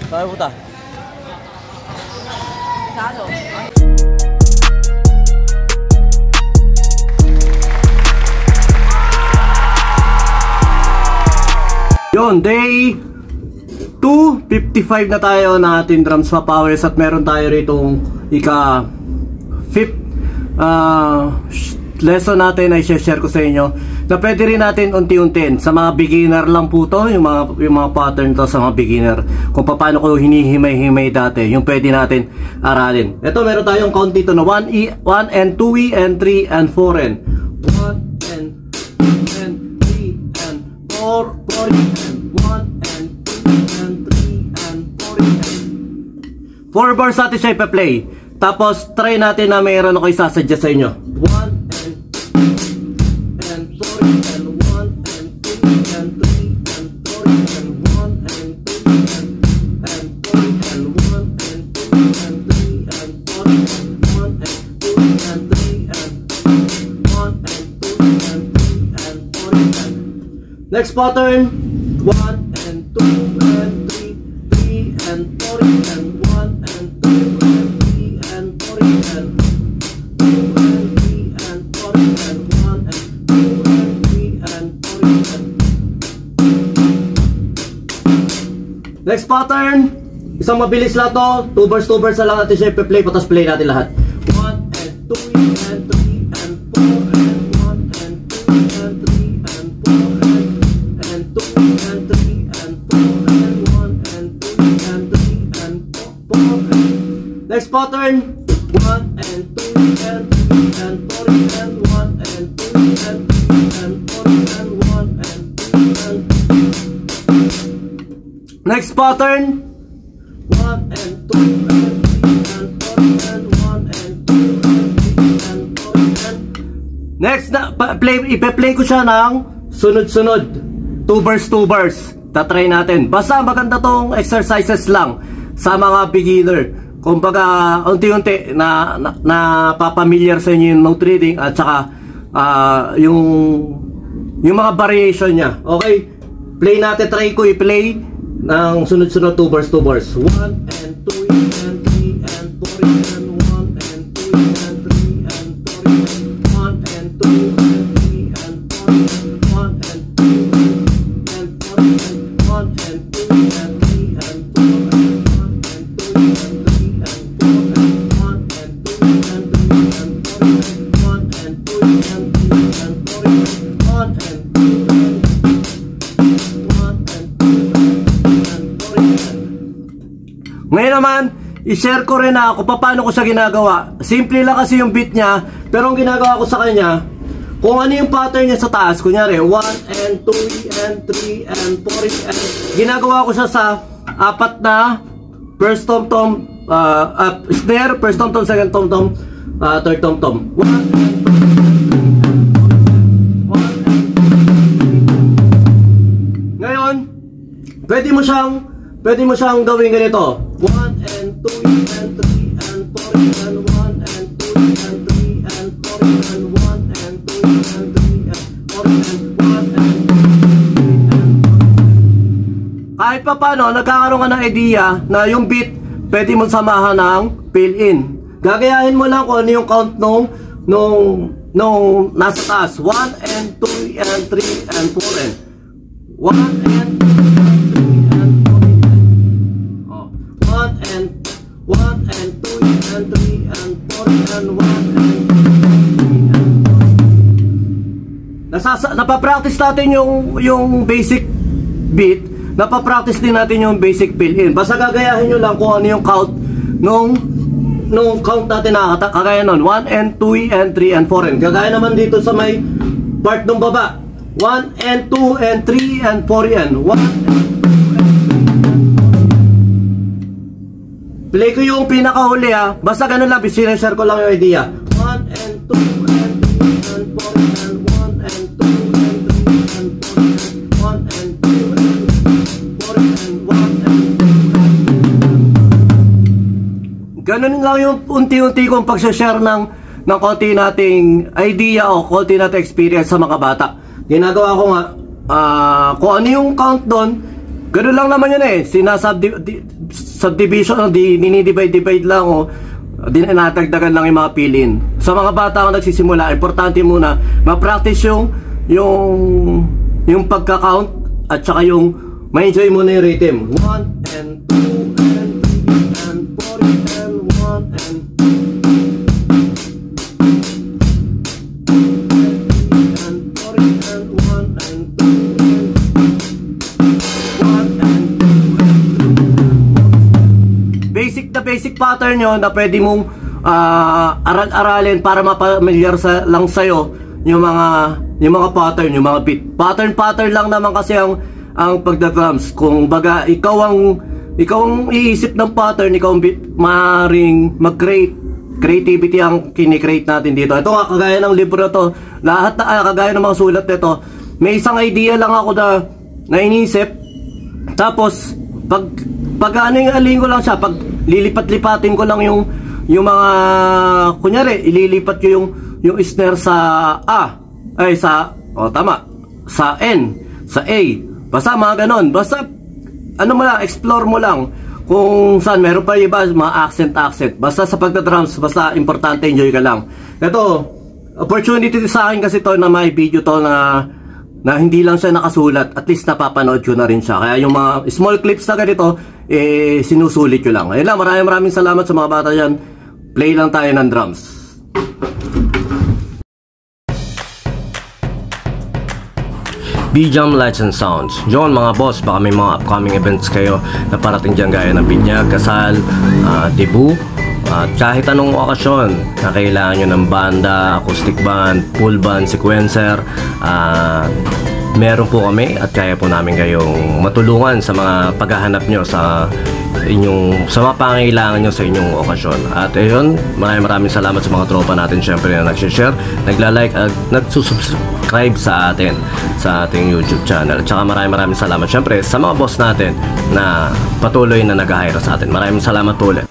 Tayo puta. Sado. Yun, day 2:55 na tayo na ating drums pa powers at meron tayo ritong ika 5th lesson natin ay share ko sa inyo na pwede rin natin unti-untiin sa mga beginner lang po to, yung mga pattern to sa mga beginner, kung paano ko hinihimay-himay dati, yung pwede natin aralin. Ito meron tayong count dito na 1 and 2 and 3 and 4 and 1 and 2 and 3 and 4 and 1 and 2 and 3 and 4 bars natin siya ipa-play. Tapos try natin na mayroon ako isasuggest sa inyo. 1 and 4 and 1 and 2 and 3 and 4 and 1 and 2 and 4 and 1 and 2 and 3 and 4 and 1 and 2 and 3 and 1 and 2 and 3 and 4 and next pattern 1 and 2 and 3 and 4 and 1 and 2 and 3 and 4 and 2 and 3 and 4 and 1 and 2 and 3 and 4 and next pattern, isang mabilis lang to, 2 bars na lang natin siya i-play, patas play natin lahat. 1 and 2 and 3 and 4 and 1 and 2 and 3 and 4 and 2 and 3 and 4 and 1 and 2 and 3 and 4 next pattern 1 and 2 and 3 and 4 and 1 and 2 and 3 and 4 and 1 and 2 and next pattern 1 and 2 and 3 and 4 and 1 and 2 and 3 and 4 and next na ipe-play ko siya ng sunod-sunod 2 bars. Tatry natin. Basta maganda tong exercises lang sa mga beginner. Kumbaga unti-unti na papamilyar sa inyo yung note reading at saka yung mga variation niya. Okay? Play natin, try ko i-play ng sunod-sunod 2 bars. 1 and 2 and 3 and 4 and 1 and 2 and 3 and 4 and 1 and 2 and 3 and 4 and 1 and 2 and 4 and 1 and 2 and 3 and 4 and 1 and 2 and 3 and 4 and 1 and 2 and 3 and 4 and 1 and 2 and 3 and 4 and 1 and 2 and 1 and 2 and 4 ngayon naman, i-share ko rin na kung paano ko siya ginagawa. Simple lang kasi yung beat niya, pero ang ginagawa ko sa kanya, kung ano yung pattern niya sa taas, kunyari 1 and 2 and 3 and 4 and ginagawa ko siya sa apat na first tom-tom, snare, first tom-tom, second tom-tom, third tom-tom. 1 and 2 and 3 ngayon, pwede mo siyang gawin ganito. 1 and 2 and 3 and 4 and 1 and 2 and 3 and 4 and 1 and 2 and 3 and 4 and 1 and 2 and kahit pa paano, nagkakaroon ka ng idea na yung beat pwede mo samahan ng fill-in. Gagayahin mo lang kung ano yung count nung nasa taas. 1 and 2 and 3 and 4 and 1 and 2 and 3 and 4 and 1 and 2 and 3 and 4 and 1 and 2 and napapractice natin yung basic beat, napapractice din natin yung basic fill-in. Basta gagayahin nyo lang kung ano yung count nung count natin na kagaya nun 1 and 2 and 3 and 4 and gagaya naman dito sa may part ng baba 1 and 2 and 3 and 4 and 1 and play ko yung pinakahuli ha. Basta ganun lang, sinashare ko lang yung idea. 1 and 2 and 3 and 4 and 1 and 2 and 3 and 4 and 1 and 2 and 4 and 1 and 2 and ganun lang yung unti-unti kong pagsashare ng konti nating idea o konti nating experience sa mga bata. Ginagawa ko nga kung ano yung count doon, ganoon lang naman yun eh. subdivision, dinidivide lang o dinatagdagan lang yung mga pilin. Sa mga bata ang nagsisimula, importante muna ma-practice yung pagka-count at saka yung ma-enjoy muna yung rhythm. 1 and 2 and 3 and 4 and 1 and 2 basic pattern yun na pwede mong aral-aralin para mapamilyar lang sa'yo yung mga pattern, yung mga beat. Pattern lang naman kasi ang pagda-drums. Kung baga ikaw ang iisip ng pattern, ikaw ang maaaring mag-create. Creativity ang kini-create natin dito. Ito nga, kagaya ng libro to, lahat kagaya ng mga sulat nito, may isang idea lang ako na inisip, tapos pag ano yung alin ko lang siya, pag lilipat-lipatin ko lang yung mga, kunyari ililipat ko yung snare sa A, ay sa N, sa A, basta mga ganon, basta ano mo lang, explore mo lang kung saan. Meron pa iba mga accent, basta sa pagda-drums, basta importante enjoy ka lang. Ito opportunity sa akin kasi to na may video to na hindi lang siya nakasulat, at least napapanood ko na rin siya. Kaya yung mga small clips na ganito, sinusulit ko lang. Ayun lang, maraming salamat sa mga bata dyan. Play lang tayo ng drums. B-Jam Lights and Sounds. Yun mga boss, baka may mga upcoming events kayo na parating dyan gaya ng binyag, kasal, debut, at kahit anong okasyon na kailangan nyo ng banda, acoustic band, full band, sequencer, meron po kami at kaya po namin kayong matulungan sa mga paghahanap nyo sa mga pangailangan nyo sa inyong okasyon. At ayun, maraming salamat sa mga tropa natin syempre na nagsishare, nagla-like at nagsusubscribe sa atin sa ating YouTube channel. At saka maraming salamat syempre sa mga boss natin na patuloy na nag-hire sa atin. Maraming salamat po ulit.